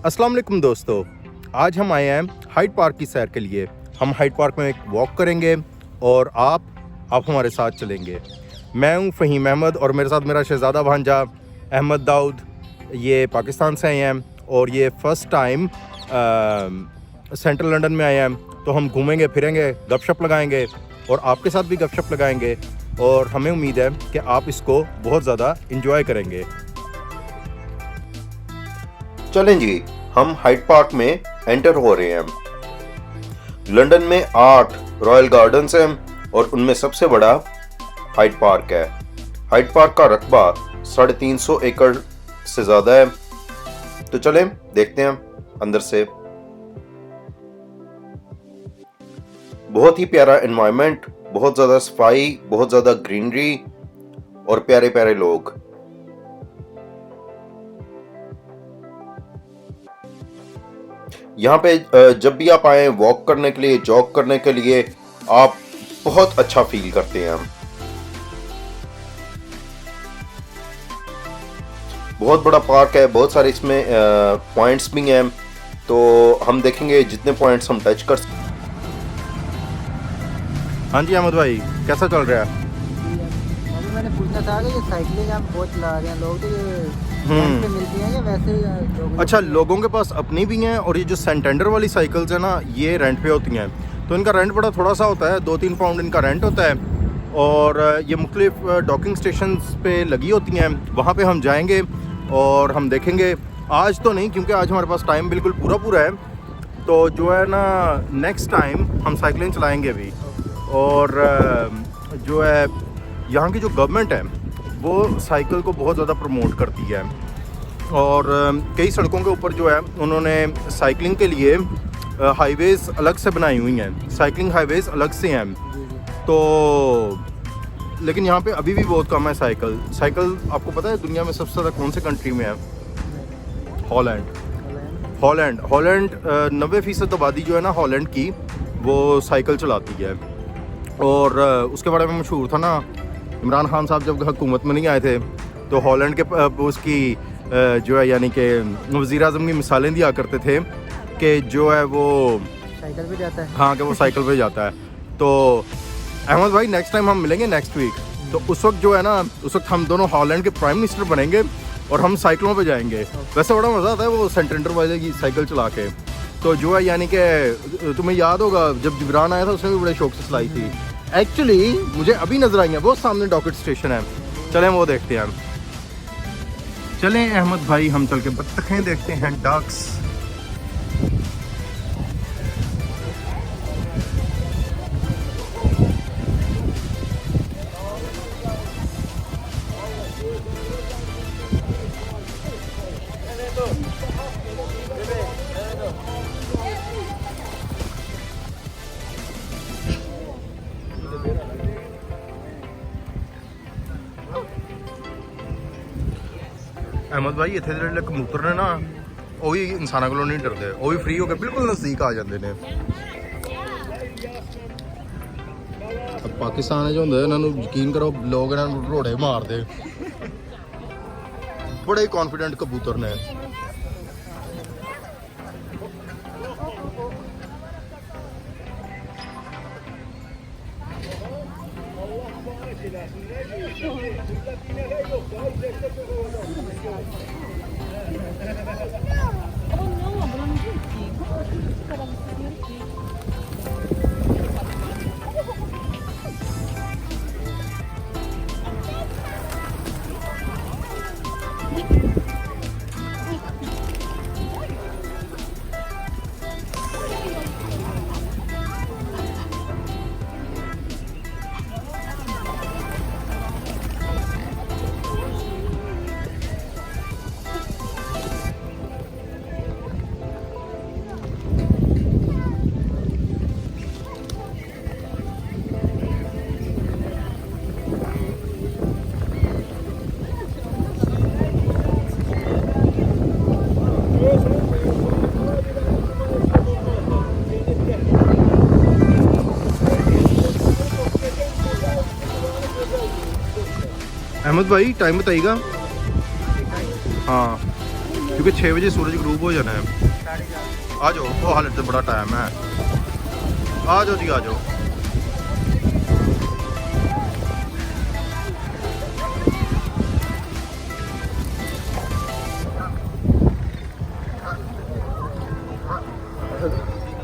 अस्सलाम वालेकुम दोस्तों, आज हम आए हैं हाइड पार्क की सैर के लिए। हम हाइड पार्क में एक वॉक करेंगे और आप हमारे साथ चलेंगे। मैं हूं फ़हीम अहमद और मेरे साथ मेरा शहज़ादा भांजा अहमद दाऊद। ये पाकिस्तान से आए हैं और ये फ़र्स्ट टाइम सेंट्रल लंदन में आए हैं। तो हम घूमेंगे फिरेंगे, गपशप लगाएंगे और आपके साथ भी गपशप लगाएंगे और हमें उम्मीद है कि आप इसको बहुत ज़्यादा इंजॉय करेंगे। चलें जी, हम हाइड पार्क में एंटर हो रहे हैं। लंदन में 8 रॉयल गार्डन्स हैं और उनमें सबसे बड़ा हाइड पार्क है। हाइड पार्क का रकबा 350 एकड़ से ज़्यादा है। तो चलें देखते हैं अंदर से। बहुत ही प्यारा एनवायरनमेंट, बहुत ज़्यादा सफाई, बहुत ज़्यादा ग्रीनरी और प्यारे प्यारे लोग। यहाँ पे जब भी आप आए वॉक करने के लिए, जॉग करने के लिए, आप बहुत अच्छा फील करते हैं। बहुत बड़ा पार्क है, बहुत सारे इसमें पॉइंट्स भी हैं। तो हम देखेंगे जितने पॉइंट्स हम टच कर। हाँ जी अहमद भाई, कैसा चल रहा है? अभी मैंने पूछना था कि ये साइकिलें आप बहुत चला रहे हैं लोग, तो ये रेंट पे मिलती हैं या वैसे लोग? अच्छा, लोगों के पास अपनी भी हैं और ये जो सेंटेंडर वाली साइकिल्स हैं ना, ये रेंट पे होती हैं। तो इनका रेंट बड़ा थोड़ा सा होता है, 2-3 पाउंड इनका रेंट होता है। और ये मुख्तलिफ डॉकिंग स्टेशंस पे लगी होती हैं। वहाँ पे हम जाएंगे और हम देखेंगे। आज तो नहीं, क्योंकि आज हमारे पास टाइम बिल्कुल पूरा है। तो जो है ना, नेक्स्ट टाइम हम साइकिलिंग चलाएँगे भी। और जो है यहाँ की जो गवर्नमेंट है वो साइकिल को बहुत ज़्यादा प्रमोट करती है। और कई सड़कों के ऊपर जो है उन्होंने साइकिलिंग के लिए हाईवेज़ अलग से बनाई हुई हैं, साइकिलिंग हाईवेज़ अलग से हैं। तो लेकिन यहाँ पे अभी भी बहुत कम है साइकिल। आपको पता है दुनिया में सबसे ज़्यादा कौन से कंट्री में है? हॉलैंड 90% आबादी जो है ना हॉलैंड की, वो साइकिल चलाती है। और उसके बारे में मशहूर था ना, इमरान खान साहब जब हुकूमत में नहीं आए थे तो हॉलैंड के उसकी जो है यानी कि वज़ीर आज़म की मिसालें दिया करते थे कि जो है वो साइकिल पे जाता है। हाँ, कि वो साइकिल पे जाता है। तो अहमद भाई, नेक्स्ट टाइम हम मिलेंगे नेक्स्ट वीक। तो उस वक्त जो है ना, उस वक्त हम दोनों हॉलैंड के प्राइम मिनिस्टर बनेंगे और हम साइकिलों पे जाएंगे। वैसे बड़ा मज़ा आता है वो सेंटेंडर वाले की साइकिल चला के। तो जो है यानी कि तुम्हें याद होगा जब जिब्रान आया था उसने भी बड़े शौक से चलाई थी। एक्चुअली मुझे अभी नजर आई है, वो सामने डॉकेट स्टेशन है। चलें वो देखते हैं। चलें अहमद भाई, हम चल के बत्तखें देखते हैं, डक्स। अहमद भाई, इतने ਜਿਹੜੇ कबूतर ने ना, वो भी इंसानों को नहीं डरते, वो भी फ्री होकर बिल्कुल नज़दीक आ जाते हैं। पाकिस्तान जो होंगे इन्होंने यकीन करो, लोग इन्होंने रोड़े मारते। बड़े कॉन्फिडेंट कबूतर ने। अहमद भाई टाइम बताइएगा। हाँ, क्योंकि 6 बजे सूरज ग्रूब हो जाना है। 4:30। आ जाओ, वो हालत से बड़ा टाइम है, आ जाओ जी आ जाओ।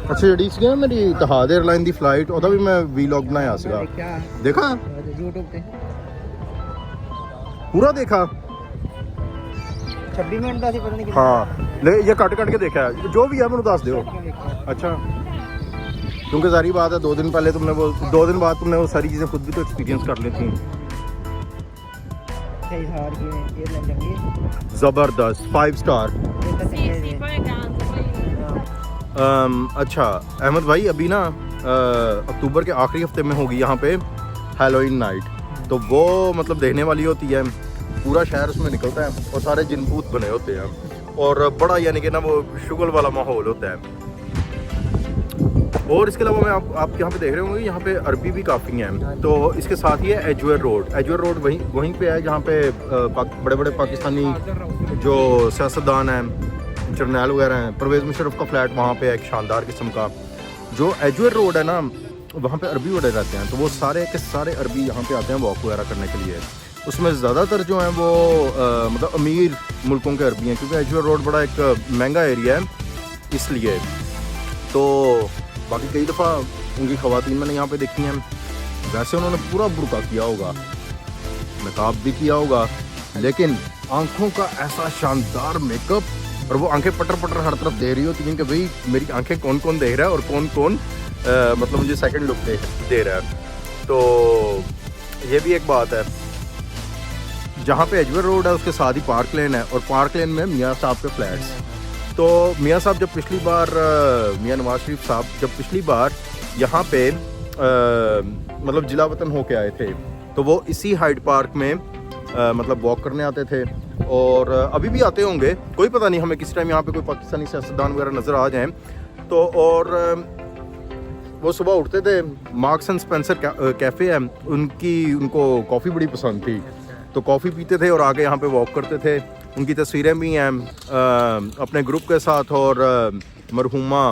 अच्छा जी सीगा मेरी इतिहाद एयरलाइन की फ्लाइट ਉਹਦਾ भी मैं वीलॉग बनाया ਸੀਗਾ। देखा YouTube पे पूरा देखा 26 मिनट ਦਾ ਸੀ ਪਤਾ ਨਹੀਂ हाँ ले ये कट के देखा है, जो भी है मैं दस दो। अच्छा क्योंकि सारी बात है 2 दिन पहले तुमने वो 2 दिन बाद तुमने वो सारी चीज़ें खुद भी तो एक्सपीरियंस कर ली थी। सही हार की एयरलाइन चंगी ज़बरदस्त 5 स्टार। अच्छा अहमद भाई अभी ना अक्टूबर के आखिरी हफ्ते में होगी यहाँ पे हैलोवीन नाइट, तो वो मतलब देखने वाली होती है, पूरा शहर उसमें निकलता है और सारे जिनपूत बने होते हैं और बड़ा यानी कि ना वो शुगल वाला माहौल होता है। और इसके अलावा मैं आप यहाँ पे देख रहे होंगे यहाँ पे अरबी भी काफ़ी हैं, तो इसके साथ ही है एजवर रोड वहीं पे है जहाँ पे बड़े बड़े पाकिस्तानी जो सियासतदान हैं, जर्नैल वगैरह हैं। परवेज़ मुशर्रफ का फ्लैट वहाँ पे है एक शानदार किस्म का। जो एजवर रोड है ना वहाँ पे अरबी बड़े रहते हैं, तो वो सारे के सारे अरबी यहाँ पे आते हैं वॉक वगैरह करने के लिए। उसमें ज़्यादातर जो हैं वो मतलब अमीर मुल्कों के अरबी हैं, क्योंकि एजवर रोड बड़ा एक महंगा एरिया है इसलिए। तो बाकी कई दफ़ा उनकी ख़वातीन मैंने यहाँ पे देखी हैं, वैसे उन्होंने पूरा बुर्का किया होगा, नकाब भी किया होगा, लेकिन आँखों का ऐसा शानदार मेकअप और वो आंखें पटर पटर हर तरफ दे रही होती हैं कि भाई मेरी आंखें कौन कौन देख रहा है और कौन कौन मतलब मुझे सेकंड लुक दे रहा है। तो ये भी एक बात है। जहाँ पे एजवर रोड है उसके साथ ही पार्क लेन है, और पार्क लेन में मियाँ साहब के फ्लैट्स। तो मियाँ साहब जब पिछली बार मियाँ नवाज शरीफ साहब जब पिछली बार यहाँ पे मतलब जिला वतन होके आए थे, तो वो इसी हाइड पार्क में मतलब वॉक करने आते थे, और अभी भी आते होंगे, कोई पता नहीं, हमें किसी टाइम यहाँ पे कोई पाकिस्तानी सियासतदान वगैरह नज़र आ जाएं तो। और वो सुबह उठते थे, मार्क्स एंड स्पेंसर कैफ़े है उनको कॉफ़ी बड़ी पसंद थी, तो कॉफ़ी पीते थे और आगे यहाँ पे वॉक करते थे। उनकी तस्वीरें भी हैं अपने ग्रुप के साथ और मरहुमा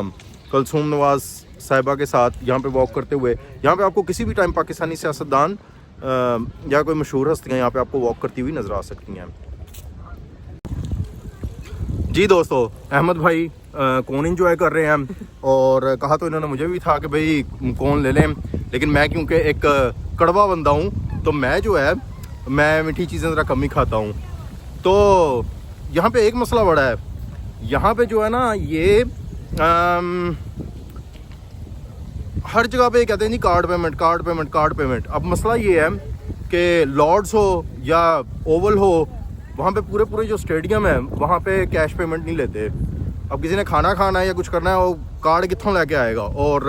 कलसूम नवाज साहिबा के साथ यहाँ पे वॉक करते हुए। यहाँ पे आपको किसी भी टाइम पाकिस्तानी सियासतदान या कोई मशहूर हस्तियाँ यहाँ पे आपको वॉक करती हुई नज़र आ सकती हैं। जी दोस्तों, अहमद भाई कौन इंजॉय कर रहे हैं, और कहा तो इन्होंने मुझे भी था कि भाई कौन ले लें, लेकिन मैं क्योंकि एक कड़वा बंदा हूँ तो मैं जो है मैं मीठी चीज़ें ज़रा कम ही खाता हूँ। तो यहाँ पे एक मसला बड़ा है, यहाँ पे जो है ना ये हर जगह पे कहते हैं जी कार्ड पेमेंट। अब मसला ये है कि लॉर्ड्स हो या ओवल हो, वहाँ पे पूरे जो स्टेडियम है वहाँ पे कैश पेमेंट नहीं लेते। अब किसी ने खाना खाना है या कुछ करना है, वो कार्ड कित्थों लेके आएगा, और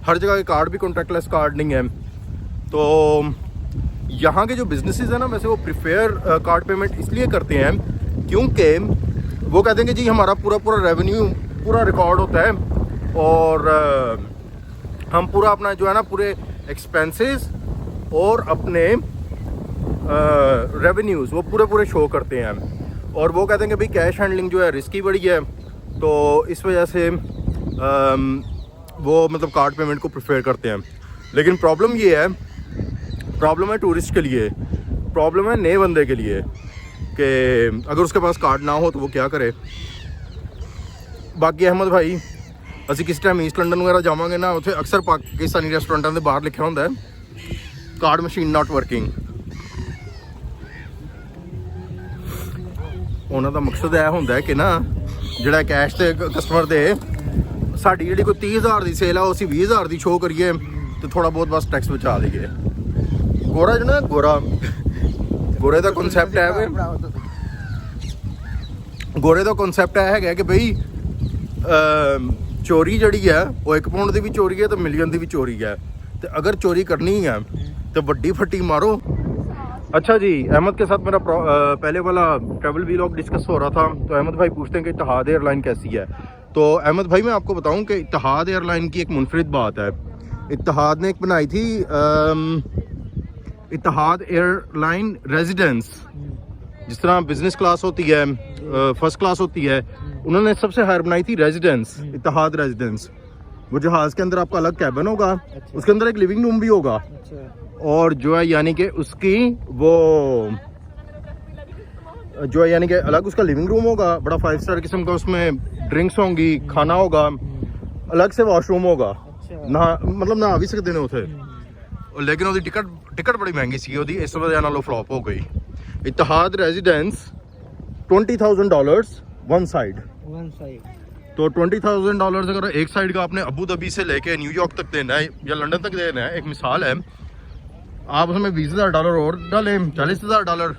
हर जगह के कार्ड भी कॉन्टैक्टलेस कार्ड नहीं है। तो यहाँ के जो बिजनेसेस हैं ना, वैसे वो प्रिफेयर कार्ड पेमेंट इसलिए करते हैं क्योंकि वो कहते हैं कि जी हमारा पूरा रेवेन्यू पूरा रिकॉर्ड होता है, और हम पूरा अपना जो है ना पूरे एक्सपेंसेस और अपने रेवेन्यूज़ वो पूरे शो करते हैं। और वो कहते हैं कि भाई कैश हैंडलिंग जो है रिस्की बड़ी है, तो इस वजह से वो मतलब कार्ड पेमेंट को प्रेफर करते हैं। लेकिन प्रॉब्लम है टूरिस्ट के लिए, प्रॉब्लम है नए बंदे के लिए कि अगर उसके पास कार्ड ना हो तो वो क्या करे। बाकी अहमद भाई ਅਸੀਂ किस टाइम ईस्ट लंडन वगैरह जावांगे ना, उत्थे अक्सर पाकिस्तानी रेस्टोरेंटां दे बाहर लिखा होंदा है कार्ड मशीन नॉट वर्किंग। ਉਹਨਾਂ ਦਾ ਮਕਸਦ ਇਹ ਹੁੰਦਾ ਹੈ ਕਿ ਨਾ ਜਿਹੜਾ ਕੈਸ਼ ਤੇ ਕਸਟਮਰ ਦੇ ਸਾਡੀ ਜਿਹੜੀ ਕੋਈ 30,000 ਦੀ ਸੇਲ ਆ ਉਹ ਅਸੀਂ 20,000 ਦੀ ਸ਼ੋਅ ਕਰੀਏ ਤੇ ਥੋੜਾ ਬਹੁਤ ਬਸ ਟੈਕਸ ਬਚਾ ਲਈਏ। ਗੋਰਾ ਜਿਹੜਾ ਗੋਰੇ ਦਾ ਕਨਸੈਪਟ ਹੈ ਵੇ, ਗੋਰੇ ਦਾ ਕਨਸੈਪਟ ਇਹ ਹੈਗਾ ਕਿ ਬਈ ਚੋਰੀ ਜਿਹੜੀ ਹੈ ਉਹ 1 ਪਾਉਂਡ ਦੀ ਵੀ ਚੋਰੀ ਹੈ ਤੇ ਮਿਲੀਅਨ ਦੀ ਵੀ ਚੋਰੀ ਹੈ, ਤੇ ਅਗਰ ਚੋਰੀ ਕਰਨੀ ਹੈ तो ਵੱਡੀ फट्टी मारो। अच्छा जी, अहमद के साथ मेरा पहले वाला ट्रैवल व्लॉग डिस्कस हो रहा था, तो अहमद भाई पूछते हैं कि इत्तेहाद एयरलाइन कैसी है। तो अहमद भाई मैं आपको बताऊं कि इत्तेहाद एयरलाइन की एक मुनफरिद बात है। इत्तेहाद ने एक बनाई थी इत्तेहाद एयरलाइन रेजिडेंस, जिस तरह बिजनेस क्लास होती है, फर्स्ट क्लास होती है, उन्होंने सबसे हायर बनाई थी रेजिडेंस, इत्तेहाद रेजिडेंस। वो जहाज़ के अंदर आपका अलग कैबिन होगा, उसके अंदर एक लिविंग रूम भी होगा, और जो है यानी कि उसकी वो जो है यानी कि अलग उसका लिविंग रूम होगा, बड़ा 5 स्टार किस्म का, उसमें ड्रिंक्स होंगी, खाना होगा, अलग से वॉशरूम होगा, ना मतलब ना भी सकते ने उथे। लेकिन ਉਹਦੀ टिकट बड़ी महंगी सी, ਉਹਦੀ इस वजह नाल फ्लॉप हो गई। इत्तेहाद रेजिडेंस $20,000 वन साइड। तो $20,000 अगर एक साइड का आपने अबू धाबी से लेके न्यूयॉर्क तक देना है या लंदन तक देना है, एक मिसाल है, आप उसमें $20,000 और डालें, $40,000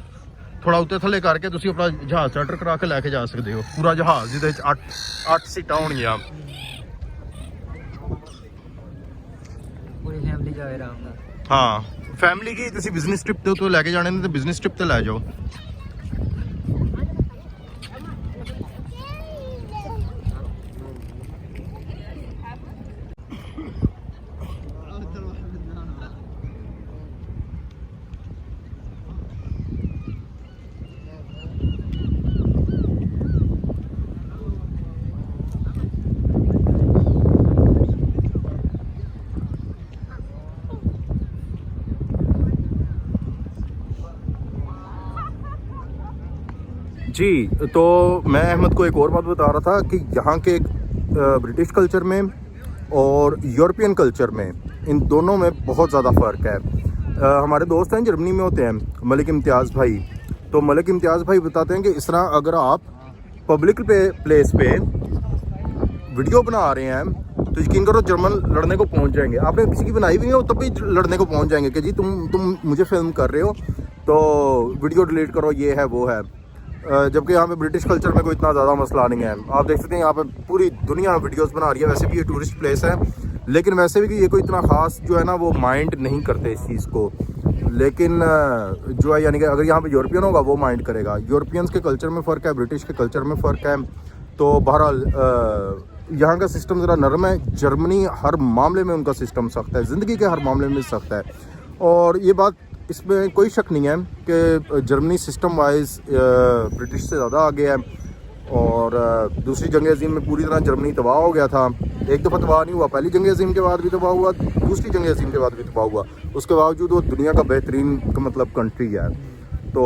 थोड़ा उत्ते थले करके तुसी अपना जहाज चार्टर करा के लैके जा सकते हो, पूरा जहाज जिहदे च 8 सीटां होणगियां, पूरी फैमिली जाए आराम नाल। हाँ फैमिली की तुसी बिजनेस ट्रिप ते तो लैके जाने ने ते बिजनेस ट्रिप ते लै जाओ। जी, तो मैं अहमद को एक और बात बता रहा था कि यहाँ के ब्रिटिश कल्चर में और यूरोपियन कल्चर में, इन दोनों में बहुत ज़्यादा फ़र्क है। हमारे दोस्त हैं जर्मनी में होते हैं, मलिक इम्तियाज़ भाई, तो मलिक इम्तियाज़ भाई बताते हैं कि इस तरह अगर आप पब्लिक प्लेस पे वीडियो बना रहे हैं तो यकीन करो जर्मन लड़ने को पहुंच जाएंगे। आपने किसी की बनाई भी नहीं हो तब भी लड़ने को पहुंच जाएंगे कि जी तुम मुझे फिल्म कर रहे हो तो वीडियो डिलीट करो, ये है वो है। जबकि यहाँ पे ब्रिटिश कल्चर में कोई इतना ज़्यादा मसला नहीं है। आप देख सकते हैं यहाँ पे पूरी दुनिया वीडियोस बना रही है, वैसे भी ये टूरिस्ट प्लेस है, लेकिन वैसे भी ये कोई इतना ख़ास जो है ना वो माइंड नहीं करते इस चीज़ को। लेकिन जो है यानी कि अगर यहाँ पे यूरोपियन होगा वो माइंड करेगा। यूरोपियंस के कल्चर में फ़र्क है, ब्रिटिश के कल्चर में फ़र्क है। तो बहरहाल यहाँ का सिस्टम ज़रा नरम है। जर्मनी हर मामले में उनका सिस्टम सख्त है, ज़िंदगी के हर मामले में सख्त है, और ये बात इसमें कोई शक नहीं है कि जर्मनी सिस्टम वाइज ब्रिटिश से ज़्यादा आगे है। और दूसरी जंग अज़ीम में पूरी तरह जर्मनी तबाह हो गया था। एक दफ़ा तबाह नहीं हुआ, पहली जंग अज़ीम के बाद भी तबाह हुआ, दूसरी जंग अज़ीम के बाद भी तबाह हुआ, उसके बावजूद वो दुनिया का बेहतरीन मतलब कंट्री है। तो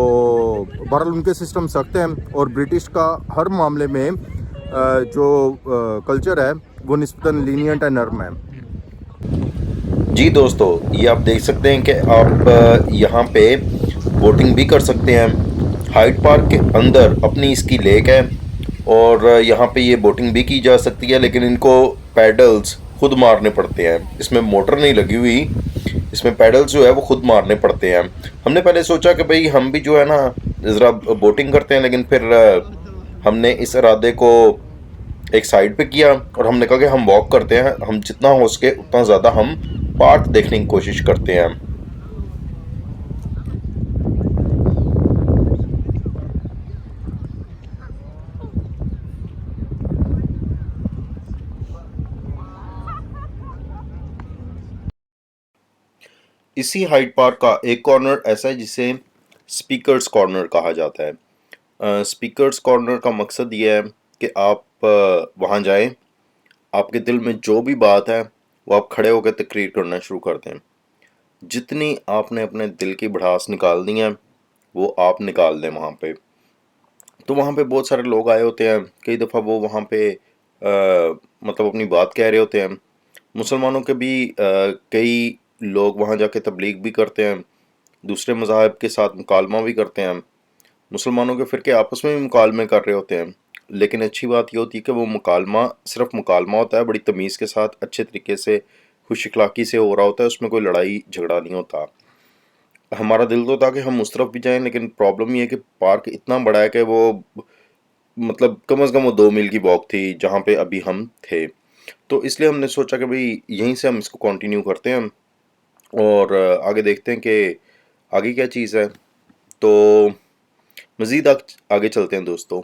बहरहाल उनके सिस्टम सख्त हैं, और ब्रिटिश का हर मामले में जो कल्चर है वो निस्बतन लीनियंट है, नर्म है। जी दोस्तों, ये आप देख सकते हैं कि आप यहाँ पे बोटिंग भी कर सकते हैं। हाइड पार्क के अंदर अपनी इसकी लेक है, और यहाँ पे ये बोटिंग भी की जा सकती है, लेकिन इनको पैडल्स खुद मारने पड़ते हैं। इसमें मोटर नहीं लगी हुई, इसमें पैडल्स जो है वो खुद मारने पड़ते हैं। हमने पहले सोचा कि भाई हम भी जो है ना ज़रा बोटिंग करते हैं, लेकिन फिर हमने इस इरादे को एक साइड पे किया और हमने कहा कि हम वॉक करते हैं, हम जितना हो सके उतना ज़्यादा हम पार्क देखने की कोशिश करते हैं। इसी हाइड पार्क का एक कॉर्नर ऐसा है जिसे स्पीकर्स कॉर्नर कहा जाता है। स्पीकर्स कॉर्नर का मकसद ये है कि आप वहाँ जाएं, आपके दिल में जो भी बात है वो आप खड़े होकर तकरीर करना शुरू कर दें। जितनी आपने अपने दिल की भड़ास निकालनी है वो आप निकाल दें वहाँ पे। तो वहाँ पे बहुत सारे लोग आए होते हैं, कई दफ़ा वो वहाँ पे मतलब अपनी बात कह रहे होते हैं। मुसलमानों के भी कई लोग वहाँ जाके तबलीग भी करते हैं, दूसरे मज़ाहब के साथ मुकालमा भी करते हैं। मुसलमानों के फ़िरके आपस में भी मुकालमे कर रहे होते हैं, लेकिन अच्छी बात ये होती है कि वो मुकालमा सिर्फ मुकालमा होता है, बड़ी तमीज़ के साथ अच्छे तरीके से खुश अखलाक़ी से हो रहा होता है, उसमें कोई लड़ाई झगड़ा नहीं होता। हमारा दिल तो था कि हम उस तरफ भी जाएं, लेकिन प्रॉब्लम ये है कि पार्क इतना बड़ा है कि वो मतलब कम से कम वो 2 मील की वॉक थी जहाँ पे अभी हम थे। तो इसलिए हमने सोचा कि भाई यहीं से हम इसको कंटिन्यू करते हैं और आगे देखते हैं कि आगे क्या चीज़ है। तो मज़ीद आगे चलते हैं दोस्तों।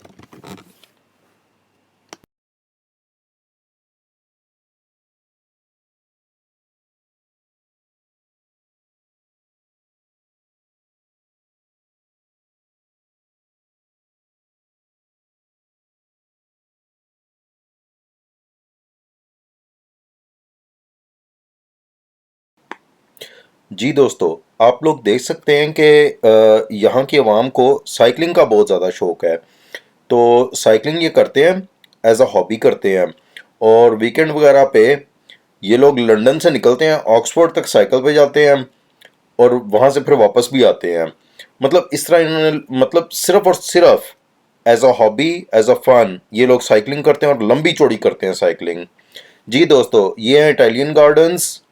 जी दोस्तों, आप लोग देख सकते हैं कि यहाँ की आवाम को साइकिलिंग का बहुत ज़्यादा शौक़ है। तो साइकिलिंग ये करते हैं, एज अ हॉबी करते हैं, और वीकेंड वगैरह पे ये लोग लंदन से निकलते हैं, ऑक्सफोर्ड तक साइकिल पे जाते हैं और वहाँ से फिर वापस भी आते हैं। मतलब इस तरह इन्होंने, मतलब सिर्फ और सिर्फ as a hobby, as a fun ये लोग साइकिलिंग करते हैं और लंबी चौड़ी करते हैं साइकिलिंग। जी दोस्तों, ये है इटालियन गार्डन्स,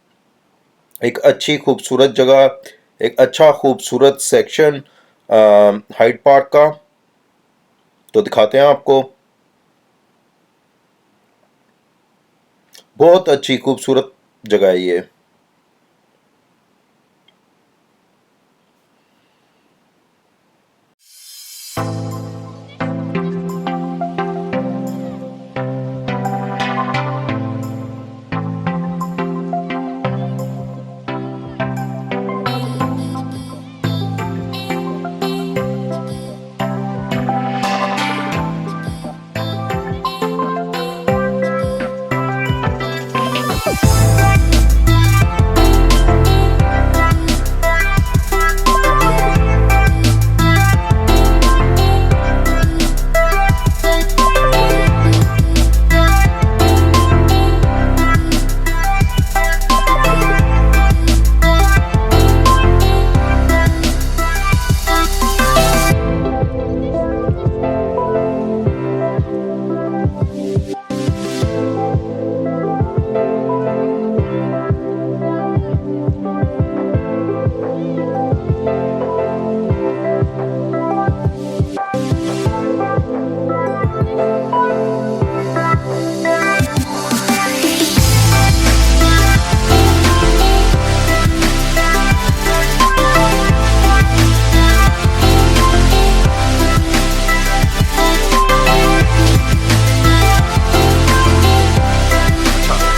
एक अच्छी खूबसूरत जगह, एक अच्छा खूबसूरत सेक्शन हाइड पार्क का। तो दिखाते हैं आपको, बहुत अच्छी खूबसूरत जगह है ये।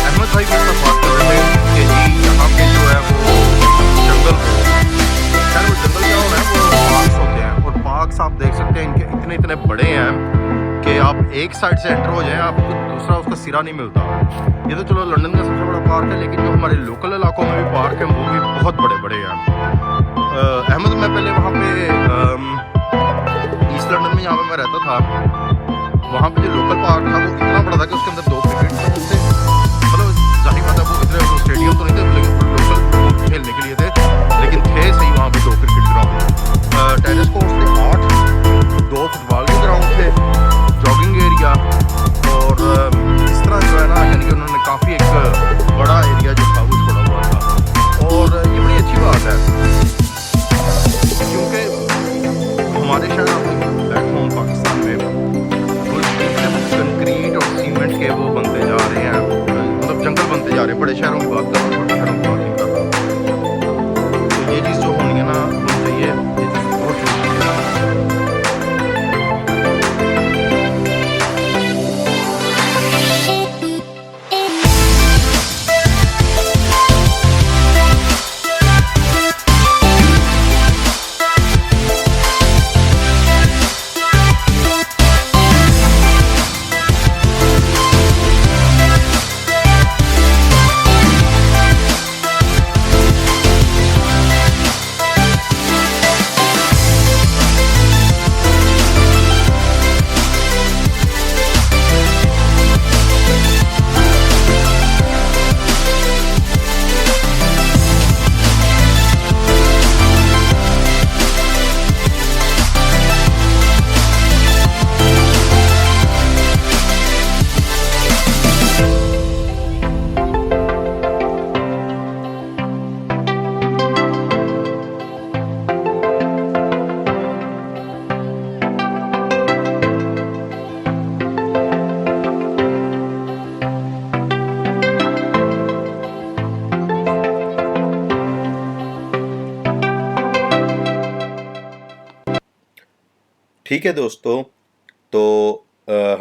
अहमद भाई मेरे साथ बात कर रहे थे कि जी यहाँ पे जो है वो जंगल हो, खैर वो जंगल क्या हो रहा है, वो पार्क्स होते हैं, और पार्क्स आप देख सकते हैं इनके इतने इतने बड़े हैं कि आप एक साइड से एंटर हो जाएं आपको दूसरा उसका सिरा नहीं मिलता। ये तो चलो लंदन का सबसे बड़ा पार्क है, लेकिन जो हमारे लोकल इलाकों में भी पार्क हैं वो भी बहुत बड़े बड़े हैं। अहमद, मैं पहले वहाँ पे ईस्ट लंदन में, जहाँ पे मैं रहता था, वहाँ पे जो लोकल पार्क था वो इतना बड़ा था कि उसके अंदर 2 क्रिकेट ग्राउंड थे। मतलब जाहिर बात है वो इतने स्टेडियम तो नहीं थे, लेकिन लोकल खेलने के लिए थे, लेकिन थे सही वहाँ पे 2 क्रिकेट ग्राउंड, टेनिस कोर्ट थे 8, 2 फुटबॉल के ग्राउंड थे, जॉगिंग एरिया, और इस तरह जो है ना, यानी कि उन्होंने काफ़ी एक बड़ा एरिया जो था वो छोड़ा हुआ था। और ये बड़ी अच्छी बात है, क्योंकि हमारे शहर बैक होम पाकिस्तान में वो कंक्रीट और सीमेंट के वो बनते जा रहे हैं, मतलब जंगल बनते जा रहे हैं। बड़े शहरों की बात कर रहा हूँ, छोटे शहरों की बात नहीं कर रहा। तो ये चीज़ जो होनी है ना, होनी चाहिए, ये चीज़ बहुत जरूरी है। ठीक है दोस्तों, तो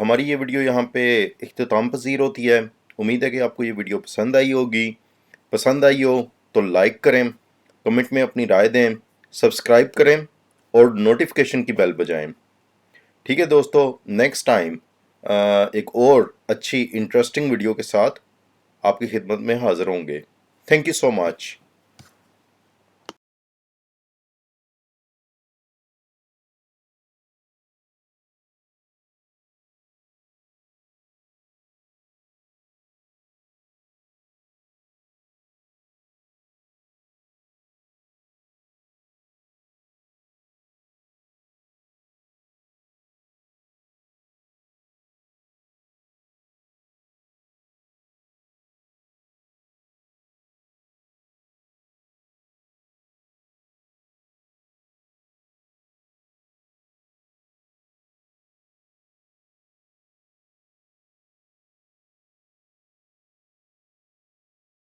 हमारी ये वीडियो यहाँ पे इख्तिताम पज़ीर होती है। उम्मीद है कि आपको ये वीडियो पसंद आई होगी। पसंद आई हो तो लाइक करें, कमेंट में अपनी राय दें, सब्सक्राइब करें और नोटिफिकेशन की बेल बजाएं। ठीक है दोस्तों, नेक्स्ट टाइम एक और अच्छी इंटरेस्टिंग वीडियो के साथ आपकी खिदमत में हाज़िर होंगे। Thank you so much.